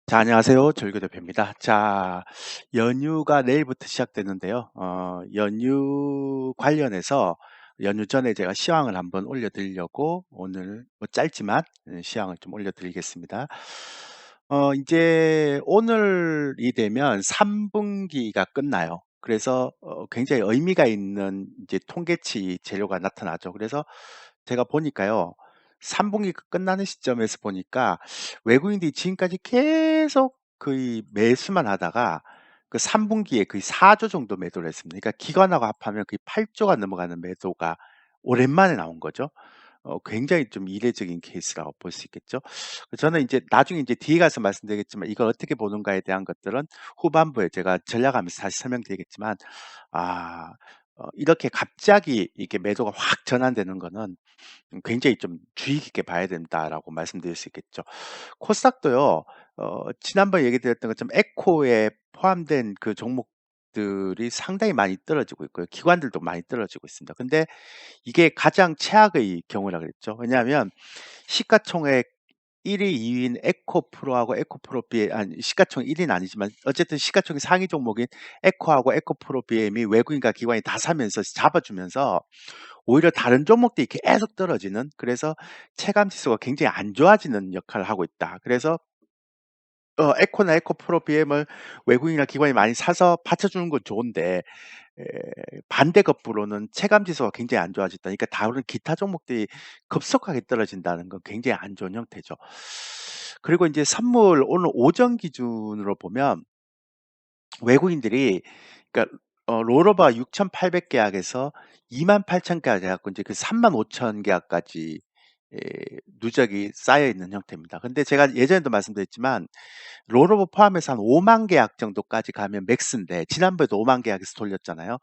자, 안녕하세요. 절규 대표입니다. 자, 연휴가 내일부터 시작되는데요. 연휴 관련해서 연휴 전에 제가 시황을 한번 올려드리려고 오늘 뭐 짧지만 시황을 좀 올려드리겠습니다. 이제 오늘이 되면 3분기가 끝나요. 그래서 굉장히 의미가 있는 이제 통계치 재료가 나타나죠. 그래서 제가 보니까요. 3분기가 끝나는 시점에서 보니까 외국인들이 지금까지 계속 거의 매수만 하다가 그 3분기에 거의 4조 정도 매도를 했습니다. 그러니까 기관하고 합하면 거의 8조가 넘어가는 매도가 오랜만에 나온 거죠. 굉장히 좀 이례적인 케이스라고 볼 수 있겠죠. 저는 이제 나중에 이제 뒤에 가서 말씀드리겠지만 이걸 어떻게 보는가에 대한 것들은 후반부에 제가 전략하면서 다시 설명드리겠지만 아 이렇게 갑자기 이렇게 매도가 확 전환되는 거는 굉장히 좀 주의 깊게 봐야 된다라고 말씀드릴 수 있겠죠. 코스닥도요. 지난번에 얘기 드렸던 것처럼 에코에 포함된 그 종목들이 상당히 많이 떨어지고 있고요. 기관들도 많이 떨어지고 있습니다. 근데 이게 가장 최악의 경우라 그랬죠. 왜냐하면 시가총액 1위, 2위인 에코프로하고 에코프로 BM, 아니 시가총액 1위는 아니지만 어쨌든 시가총액 상위 종목인 에코하고 에코프로 BM이 외국인과 기관이 다 사면서 잡아주면서 오히려 다른 종목들이 계속 떨어지는, 그래서 체감 지수가 굉장히 안 좋아지는 역할을 하고 있다. 그래서 에코나 에코프로 BM을 외국인이나 기관이 많이 사서 받쳐주는 건 좋은데 에, 반대급부로는 체감 지수가 굉장히 안 좋아졌다. 그러니까 다른 기타 종목들이 급속하게 떨어진다는 건 굉장히 안 좋은 형태죠. 그리고 이제 선물 오늘 오전 기준으로 보면 외국인들이, 그러니까 롤오버 6,800 계약에서 28,000 계약 해갖고 이제 그 35,000 계약까지 예, 누적이 쌓여 있는 형태입니다. 근데 제가 예전에도 말씀드렸지만 롤오버 포함해서 한 5만 계약 정도까지 가면 맥스인데 지난번에도 5만 계약에서 돌렸잖아요.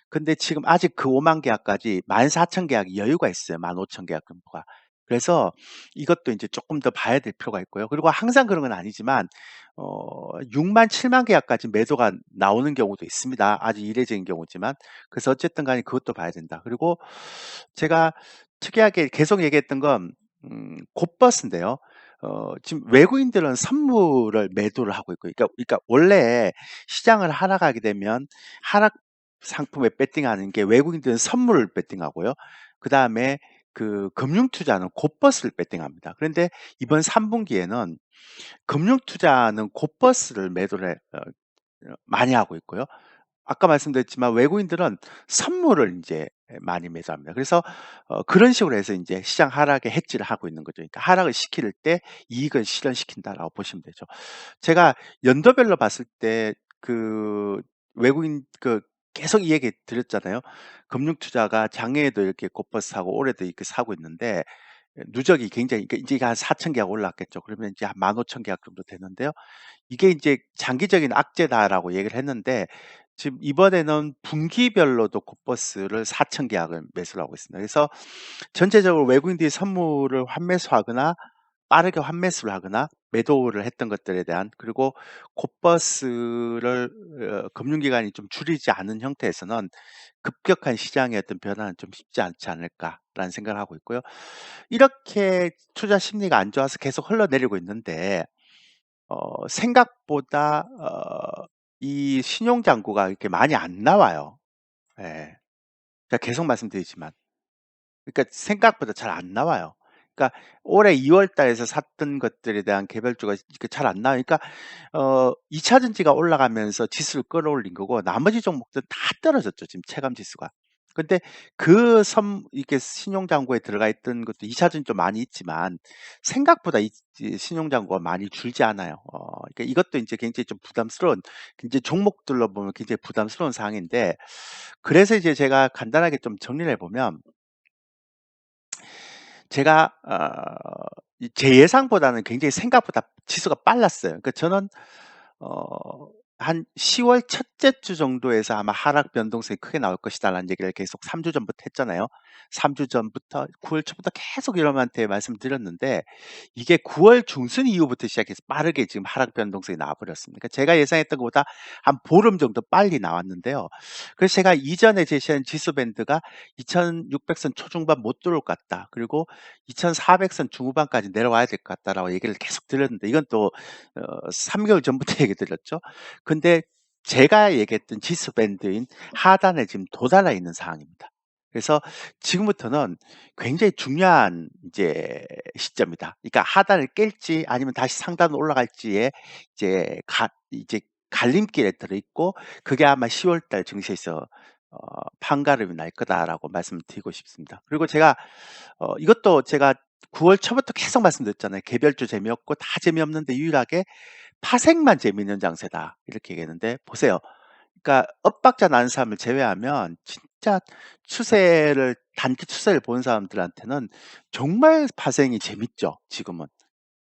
근데 지금 아직 그 5만 계약까지 14,000 계약이 여유가 있어요. 15,000 계약 정도가. 그래서 이것도 이제 조금 더 봐야 될 필요가 있고요. 그리고 항상 그런 건 아니지만 6만 7만 계약까지 매도가 나오는 경우도 있습니다. 아주 이례적인 경우지만. 그래서 어쨌든 간에 그것도 봐야 된다. 그리고 제가 특이하게 계속 얘기했던 건 곧버스인데요. 지금 외국인들은 선물을 매도를 하고 있고, 그러니까 원래 시장을 하락하게 되면 하락 상품에 베팅하는 게 외국인들은 선물을 베팅하고요. 그 다음에 그 금융투자는 곧버스를 베팅합니다. 그런데 이번 3분기에는 금융투자는 곧버스를 매도를 많이 하고 있고요. 아까 말씀드렸지만 외국인들은 선물을 이제 많이 매수합니다. 그래서 그런 식으로 해서 이제 시장 하락에 해지를 하고 있는 거죠. 그러니까 하락을 시킬 때 이익을 실현시킨다라고 보시면 되죠. 제가 연도별로 봤을 때 그 외국인 그 계속 이 얘기 드렸잖아요. 금융투자가 작년에도 이렇게 곧버스 사고 올해도 이렇게 사고 있는데 누적이 굉장히, 그러니까 이제 한 4천 계약 올랐겠죠. 그러면 이제 한 15,000 계약 정도 되는데요. 이게 이제 장기적인 악재다라고 얘기를 했는데 지금 이번에는 분기별로도 곧버스를 4천 계약을 매수를 하고 있습니다. 그래서 전체적으로 외국인들이 선물을 환매수하거나 빠르게 환매수를 하거나 매도를 했던 것들에 대한, 그리고 곧버스를 금융기관이 좀 줄이지 않은 형태에서는 급격한 시장의 어떤 변화는 좀 쉽지 않지 않을까라는 생각을 하고 있고요. 이렇게 투자 심리가 안 좋아서 계속 흘러내리고 있는데 생각보다 이 신용 잔고가 이렇게 많이 안 나와요. 예. 제가 계속 말씀드리지만. 그러니까 생각보다 잘 안 나와요. 그러니까 올해 2월 달에서 샀던 것들에 대한 개별주가 이렇게 잘 안 나와요. 그러니까 2차 전지가 올라가면서 지수를 끌어올린 거고 나머지 종목들은 다 떨어졌죠, 지금 체감 지수가. 근데 그 이렇게 신용잔고에 들어가 있던 것도 2차 전지 좀 많이 있지만 생각보다 이 신용잔고가 많이 줄지 않아요. 그러니까 이것도 이제 굉장히 좀 부담스러운, 이제 종목들로 보면 굉장히 부담스러운 사항인데, 그래서 이제 제가 간단하게 좀 정리를 해 보면 제가 제 예상보다는 굉장히 생각보다 지수가 빨랐어요. 그러니까 저는 어 한 10월 첫째 주 정도에서 아마 하락 변동성이 크게 나올 것이다라는 얘기를 계속 3주 전부터 했잖아요. 3주 전부터 9월 초부터 계속 여러분한테 말씀드렸는데 이게 9월 중순 이후부터 시작해서 빠르게 지금 하락 변동성이 나와 버렸습니다. 그러니까 제가 예상했던 것보다 한 보름 정도 빨리 나왔는데요. 그래서 제가 이전에 제시한 지수 밴드가 2,600선 초중반 못 들어올 것 같다. 그리고 2,400선 중후반까지 내려와야 될 것 같다라고 얘기를 계속 드렸는데 이건 또 3 개월 전부터 얘기 드렸죠. 근데 제가 얘기했던 지수 밴드인 하단에 지금 도달해 있는 상황입니다. 그래서 지금부터는 굉장히 중요한 이제 시점이다. 그러니까 하단을 깰지 아니면 다시 상단으로 올라갈지에 이제 갈림길에 들어 있고 그게 아마 10월 달 증시에서 판가름이 날 거다라고 말씀을 드리고 싶습니다. 그리고 제가 이것도 제가 9월 초부터 계속 말씀드렸잖아요. 개별주 재미없고 다 재미없는데 유일하게 파생만 재미있는 장세다. 이렇게 얘기했는데 보세요. 그러니까 엇박자 나는 사람을 제외하면 진짜 단기 추세를 보는 사람들한테는 정말 파생이 재밌죠, 지금은.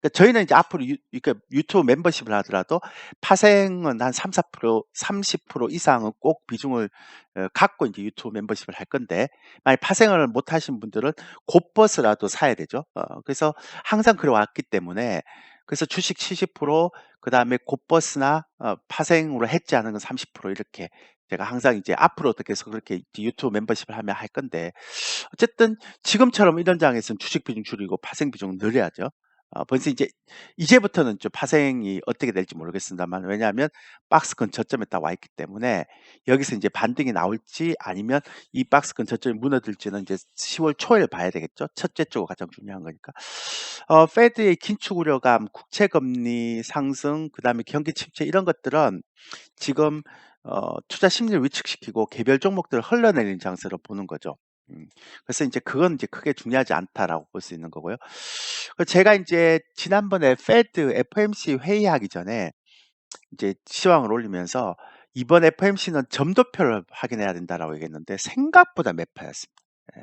그러니까 저희는 이제 앞으로 그러니까 유튜브 멤버십을 하더라도 파생은 한 3-4% 30% 이상은 꼭 비중을 갖고 이제 유튜브 멤버십을 할 건데 만약 파생을 못 하신 분들은 곧버스라도 사야 되죠. 그래서 항상 그래 왔기 때문에 그래서 주식 70% 그다음에 곧버스나 파생으로 해지하는 건 30% 이렇게 제가 항상 이제 앞으로도 계속 그렇게 이제 유튜브 멤버십을 하면 할 건데 어쨌든 지금처럼 이런 장에서는 주식 비중 줄이고 파생 비중 늘려야죠. 벌써 이제부터는 좀 파생이 어떻게 될지 모르겠습니다만 왜냐하면 박스권 저점에 딱 와 있기 때문에 여기서 이제 반등이 나올지 아니면 이 박스권 저점이 무너질지는 이제 10월 초에 봐야 되겠죠. 첫째 주가 가장 중요한 거니까. 페드의 긴축 우려감, 국채 금리 상승, 그다음에 경기 침체 이런 것들은 지금 투자 심리를 위축시키고 개별 종목들을 흘러내리는 장세로 보는 거죠. 그래서 인제 그건 이제 크게 중요하지 않다라고 볼 수 있는 거고요. 제가 인제 지난번에 페드 FOMC 회의하기 전에 이제 시황을 올리면서 "이번 FOMC는 점도표를 확인해야 된다."라고 얘기했는데 생각보다 매파였습니다. 예.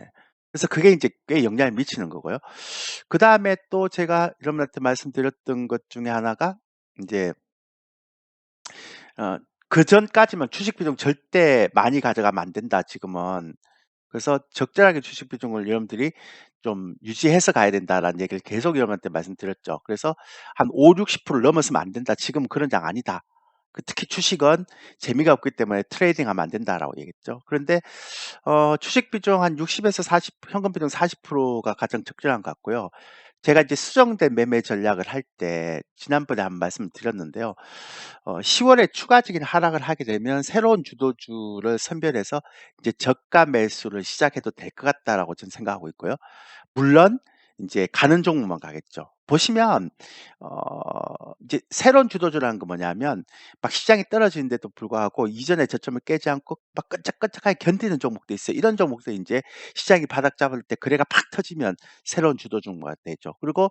그래서 그게 인제 꽤 영향을 미치는 거고요. 그다음에 또 제가 여러분한테 말씀드렸던 것 중에 하나가 인제 어 그전까지만 "주식 비중 절대 많이 가져가면 안 된다 지금은." 그래서 적절하게 주식 비중을 여러분들이 좀 유지해서 가야 된다라는 얘기를 계속 여러분한테 말씀드렸죠. 그래서 한 5-60%를 넘어서면 안 된다. 지금 그런 장 아니다. 특히 주식은 재미가 없기 때문에 트레이딩하면 안 된다라고 얘기했죠. 그런데 주식 비중 한 60에서 40 현금 비중 40%가 가장 적절한 것 같고요. 제가 이제 수정된 매매 전략을 할 때 지난번에 한 말씀을 드렸는데요. 10월에 추가적인 하락을 하게 되면 새로운 주도주를 선별해서 이제 저가 매수를 시작해도 될 것 같다라고 저는 생각하고 있고요. 물론 인제 가는 종목만 가겠죠. 보시면 이제 새로운 주도주라는 건 뭐냐면 막 시장이 떨어지는데도 불구하고 이전의 저점을 깨지 않고 막 끈적끈적하게 견디는 종목도 있어요. 이런 종목들이 인제 시장이 바닥 잡을 때 거래가 팍 터지면 새로운 주도주가 되죠. 그리고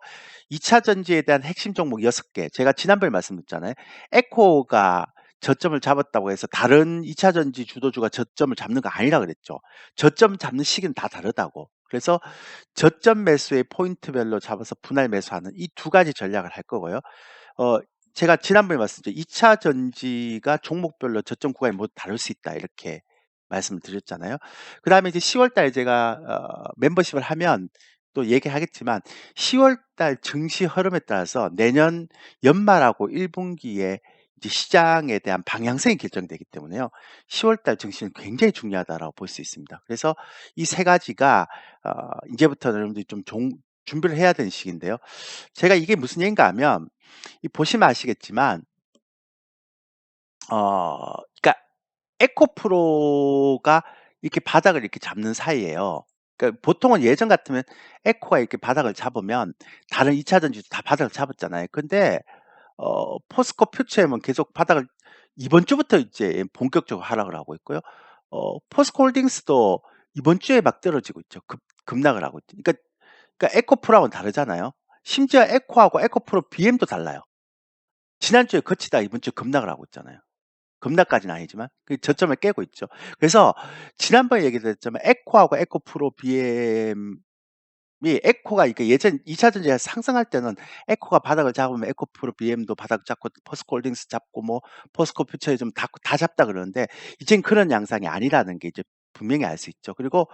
2차 전지에 대한 핵심 종목 6 개 제가 지난번에 말씀드렸잖아요. 에코가 저점을 잡았다고 해서 다른 2차 전지 주도주가 저점을 잡는 거 아니라 그랬죠. 저점 잡는 시기는 다 다르다고. 그래서 저점 매수의 포인트별로 잡아서 분할 매수하는 이 두 가지 전략을 할 거고요. 어 제가 지난번에 말씀드렸죠. "2 차 전지가 종목별로 저점 구간이 모두 다를 수 있다." 이렇게 말씀을 드렸잖아요. 그다음에 이제 10월 달에 제가 멤버십을 하면 또 얘기하겠지만 10월 달 증시 흐름에 따라서 내년 연말하고 1 분기에 이제 시장에 대한 방향성이 결정되기 때문에요. 10월 달 증시는 굉장히 중요하다라고 볼 수 있습니다. 그래서 이 세 가지가 이제부터 여러분들이 좀 준비를 해야 되는 시기인데요. 제가 이게 무슨 얘기인가 하면 이 보시면 아시겠지만 그러니까 에코프로가 이렇게 바닥을 이렇게 잡는 사이에요. 그러니까 보통은 예전 같으면 에코가 이렇게 바닥을 잡으면 다른 2 차 전지도 다 바닥을 잡았잖아요. 근데 포스코 퓨처엠은 계속 바닥을 이번 주부터 이제 본격적으로 하락을 하고 있고요. 포스코 홀딩스도 이번 주에 막 떨어지고 있죠. 급락을 하고 있죠. 그러니까 에코프로하고는 다르잖아요. 심지어 에코하고 에코프로 BM도 달라요. 지난주에 거치다가 이번 주에 급락을 하고 있잖아요. 급락까지는 아니지만 그 저점을 깨고 있죠. 그래서 지난번에 얘기드렸지만 에코하고 에코프로 BM 에코가 이게 예전 2차 전지가 상승할 때는 에코가 바닥을 잡으면 에코프로 BM도 바닥 잡고 포스코 홀딩스 잡고 뭐 포스코 퓨처에 다 잡다 그러는데 이젠 그런 양상이 아니라는 게 이제 분명히 알 수 있죠. 그리고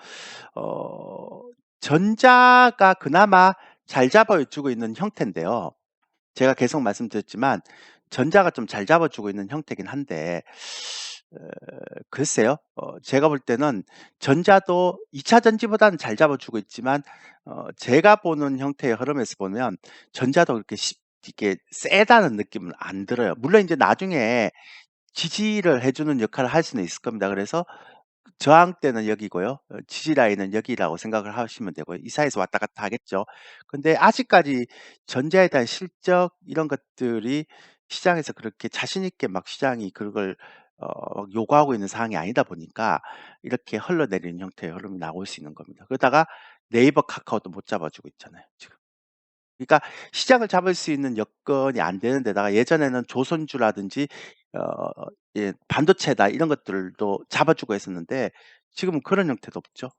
어 전자가 그나마 잘 잡아 주고 있는 형태인데요. 제가 계속 말씀드렸지만 전자가 좀 잘 잡아 주고 있는 형태긴 한데 어 글쎄요. 제가 볼 때는 전자도 2차 전지보다는 잘 잡아 주고 있지만 제가 보는 형태의 흐름에서 보면 전자도 그렇게 이렇게 세다는 느낌은 안 들어요. 물론 인제 나중에 지지를 해 주는 역할을 할 수는 있을 겁니다. 그래서 저항대는 여기고요. 지지 라인은 여기라고 생각을 하시면 되고요. 이 사이에서 왔다 갔다 하겠죠. 근데 아직까지 전자에 대한 실적 이런 것들이 시장에서 그렇게 자신 있게 막 시장이 그걸 막 요구하고 있는 상황이 아니다 보니까 이렇게 흘러내리는 형태의 흐름이 나올 수 있는 겁니다. 그러다가 네이버, 카카오도 못 잡아 주고 있잖아요, 지금. 그러니까 시장을 잡을 수 있는 여건이 안 되는 데다가 예전에는 조선주라든지 어 반도체다 이런 것들도 잡아 주고 했었는데 지금은 그런 형태도 없죠,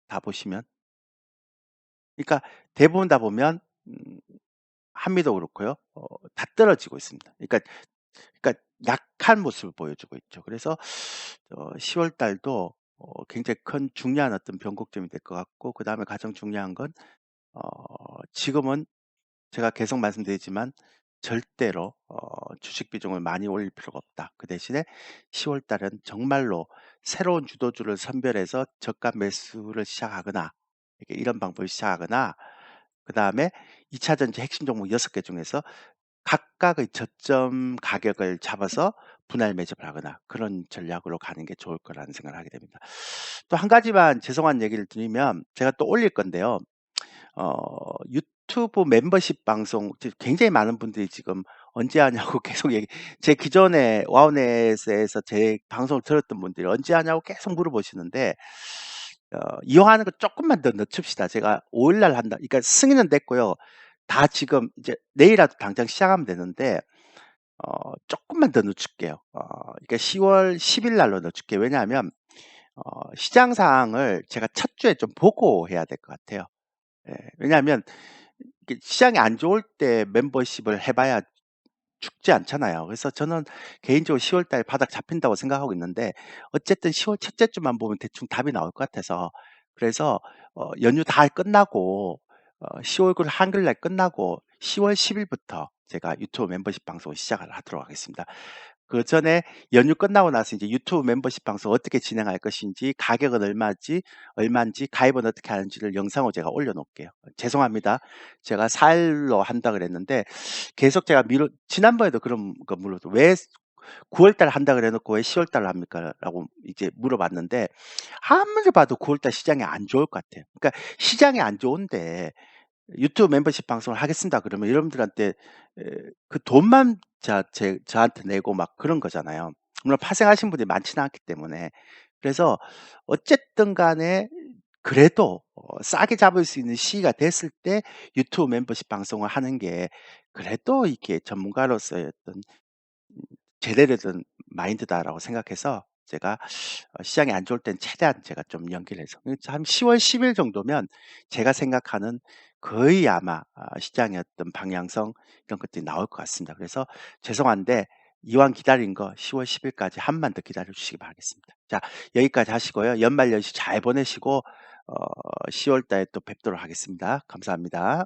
다 보시면. 그러니까 대부분 다 보면 한미도 그렇고요. 다 떨어지고 있습니다. 그러니까 약한 모습을 보여주고 있죠. 그래서 10월 달도 굉장히 큰 중요한 어떤 변곡점이 될 것 같고 그다음에 가장 중요한 건 지금은 제가 계속 말씀드리지만 절대로 주식 비중을 많이 올릴 필요가 없다. 그 대신에 10월 달은 정말로 새로운 주도주를 선별해서 저가 매수를 시작하거나 이렇게 이런 방법을 시작하거나 그다음에 2차 전지 핵심 종목 6개 중에서 각각의 저점 가격을 잡아서 분할 매집을 하거나 그런 전략으로 가는 게 좋을 거라는 생각을 하게 됩니다. 또 한 가지만 죄송한 얘기를 드리면 제가 또 올릴 건데요. 유튜브 멤버십 방송 굉장히 많은 분들이 지금 "언제 하냐."고 계속 제 기존에 와우넷에서 제 방송을 들었던 분들이 "언제 하냐."고 계속 물어보시는데 이용하는 거 쪼끔만 더 늦춥시다. 제가 5일 날 한다 그러니까 승인은 됐고요. 다 지금 이제 내일이라도 당장 시작하면 되는데 쪼끔만 더 늦출게요. 그러니까 10월 10일 날로 늦출게요. 왜냐하면 시장 상황을 제가 첫 주에 좀 보고 해야 될 것 같아요. 예. 왜냐하면 이게 시장이 안 좋을 때 멤버십을 해 봐야 죽지 않잖아요. 그래서 저는 개인적으로 10월 달에 바닥 잡힌다고 생각하고 있는데 어쨌든 10월 첫째 주만 보면 대충 답이 나올 것 같아서 그래서 연휴 다 끝나고 10월 한글날 끝나고 10월 10 일부터 제가 유튜브 멤버십 방송을 시작을 하도록 하겠습니다. 그전에 연휴 끝나고 나서 이제 유튜브 멤버십 방송 어떻게 진행할 것인지, 가격은 얼마인지, 가입은 어떻게 하는지를 영상으로 제가 올려 놓을게요. 죄송합니다. 제가 4 일로 한다 그랬는데 계속 제가 미뤄 지난번에도 그런 거 물어도 "왜 9월 달에 한다 그래 놓고 왜 10월 달로 합니까?"라고 이제 물어봤는데 아무리 봐도 9월 달 시장이 안 좋을 것 같아요. 그러니까 시장이 안 좋은데 유튜브 멤버십 방송을 하겠습니다 그러면 여러분들한테 에 그 돈만 저한테 내고 막 그런 거잖아요. 물론 파생하신 분들이 많지는 않기 때문에. 그래서 어쨌든 간에 그래도 싸게 잡을 수 있는 시기가 됐을 때 유튜브 멤버십 방송을 하는 게 그래도 이게 전문가로서의 어떤 제대로 된 마인드다라고 생각해서 제가 시장이 안 좋을 땐 최대한 제가 좀 연기를 해서 한 10월 10일 정도면 제가 생각하는 거의 아마 시장의 어떤 방향성 이런 것들이 나올 것 같습니다. 그래서 죄송한데 이왕 기다린 거 10월 10 일까지 한 번만 더 기다려 주시기 바라겠습니다. 자, 여기까지 하시고요. 연말 연시 잘 보내시고 10월 달에 또 뵙도록 하겠습니다. 감사합니다.